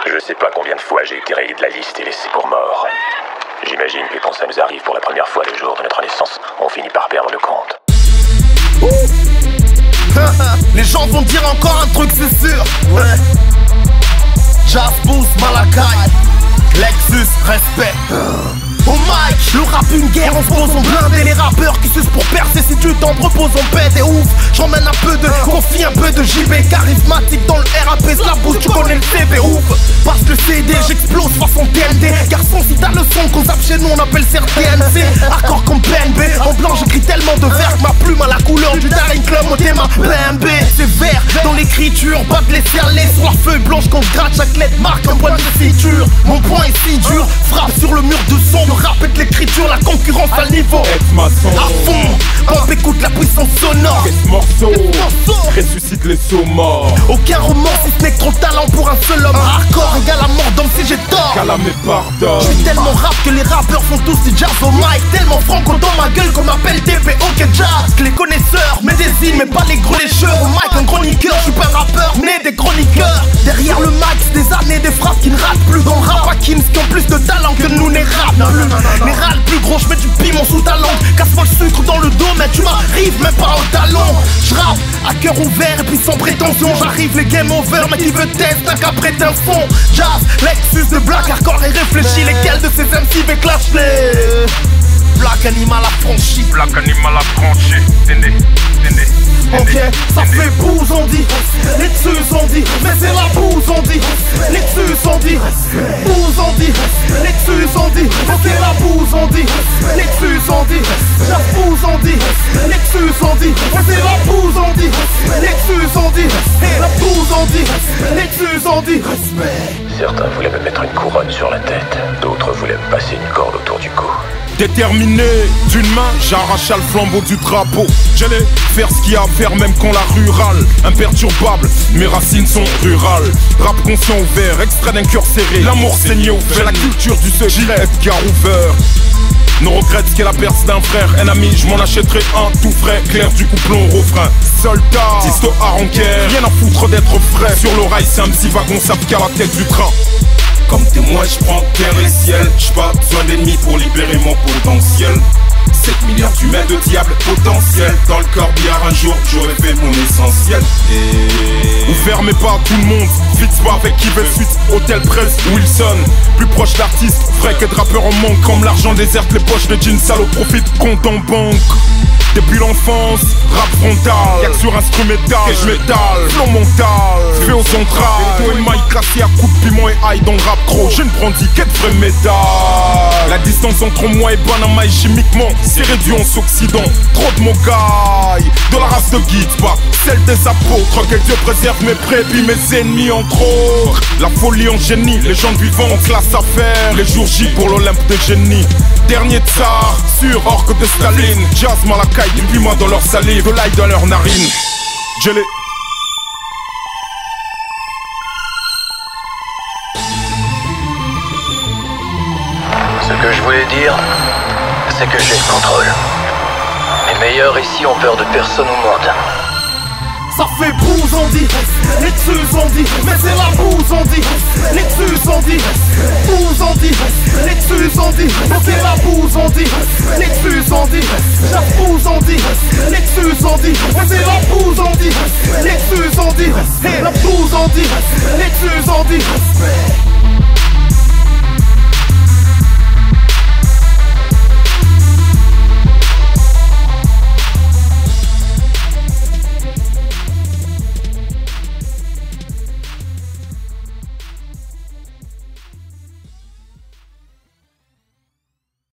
Je sais pas combien de fois j'ai été rayé de la liste et laissé pour mort. J'imagine que quand ça nous arrive pour la première fois le jour de notre naissance, on finit par perdre le compte. Les gens vont dire encore un truc, c'est sûr. Ouais. Jazz Boost, Malakai, Lexus, respect. Oh Mike, le rap une guerre, on se pose, on blinde. Et les rappeurs qui sucent pour percer, si tu t'en reposes, on pète et ouf. J'emmène un peu de confie, un peu de JB. Charismatique dans le RAP, la bouche, tu connais le CV ouf. Parce que le CD, j'explose façon TND. Garçon, si t'as le son qu'on zappe chez nous, on appelle ça TNC. Hardcore comme PNB, en blanc j'écris tellement de vers que ma plume a la couleur du Darling Club, au thème PNB. C'est vert dans l'écriture, pas de laisser aller sur la feuille blanche quand je gratte chaque lettre marque un point de suture. Mon point est si dur, frappe sur le mur de son. Le rap est l'écriture, la concurrence à niveau. Ex-maçon, à fond, quand écoute la puissance sonore. ce morceau ressuscite les sauts morts. Aucun roman si ce n'est que trop de talent pour un seul homme. Hardcore égale à mort donc si j'ai tort. Calamé pardonne. Je suis tellement rap que les rappeurs font tous du jazz au mic. Tellement franco dans ma gueule qu'on m'appelle DP OK Jazz. Que les connaisseurs me désignent mais pas les gros lécheurs. Au mic un chroniqueur, je suis pas un rappeur né des chroniqueurs. Derrière le mic c'est des années, des phrases qui ne ratent plus. Dans le rap à Kims qui ont plus de talent que nous n'est rap plus. Les rats le plus gros, je mets du piment sous ta langue. Casse-moi le sucre dans le dos mais tu m'arrives même pas au talon. Je rappe à cœur ouvert et puis sans prétention. J'arrive les game over mais qui veut test n'a qu'à prêter un fond. Jazz, Lexus, de black hardcore et réfléchis. Lesquels de ces MC vais clasher. Black Animal affranchi. Black Animal affranchi. Ok, ça fait bouse on dit. Lexus on dit. Mais c'est la bouse on dit. Lexus on dit. Bouse on dit. Lexus on dit. Mais c'est la bouse on dit. Lexus on dit. Jazz bouse on dit. Lexus on dit. Mais c'est la bouse on dit. Lexus on dit. La bouse on dit. Lexus on dit. Certains voulaient me mettre une couronne sur la tête, d'autres voulaient me passer une corde autour du cou. Déterminé, d'une main, j'arracha le flambeau du drapeau. J'allais faire ce qu'il y a à faire même quand la rurale. Imperturbable, mes racines sont rurales. Rap conscient ouvert, extrait d'un cœur serré. L'amour saigné au fait, la culture du secret. Edgar Hoover ne regrette ce qu'est la perce d'un frère. Un ami, je m'en achèterai un tout frais. Clair du couplon au refrain. Soldat, Sisto Aranquer, rien à foutre d'être frais. Sur le rail, c'est un petit wagon, ça pique à la tête du train. Comme témoin, je prends terre et ciel. J'suis pas besoin d'ennemis pour libérer mon potentiel. 7 milliards d'humains de diables potentiels. Dans le corbillard un jour, j'aurais fait mon essentiel. Vous fermez pas tout le monde, fixe pas avec qui veut suite. Hôtel Presse, Wilson, plus proche d'artiste. Vrai que de rappeurs en manque, comme l'argent déserte les poches de jeans sale au profit, compte en banque. Depuis l'enfance, rap frontal, y'a que sur instrumental, je métal, flow mental, fait au central. Toi et Mike classé à coups de piment et ail dans le rap gros. Je ne prends qu'être vrai métal. La distance entre moi et Banama chimiquement, c'est réduit en s'occident. Trop de mocailles, de la race de guides, pas celle des apôtres. Que Dieu préserve mes prébis, mes ennemis entre autres. La folie en génie, les gens vivants en classe à faire. Les jours J pour l'Olympe de génie. Dernier tsar, sur orque de Staline. Jazz Malakai, du piment dans leur salive, de l'ail dans leur narine. Je l'ai. Ce que je voulais dire, c'est que j'ai le contrôle. Les meilleurs ici ont peur de personne au monde. Ça fait bouse on dit. Lexus on dit. Mais c'est la bouse on dit. Lexus on dit. Bouse on dit. Lexus on dit. Mais c'est la bouse on dit. Lexus on dit. Jazz bouse on dit. Lexus on dit. Mais c'est la bouse on dit. Lexus on dit. La bouse on dit. Lexus on dit.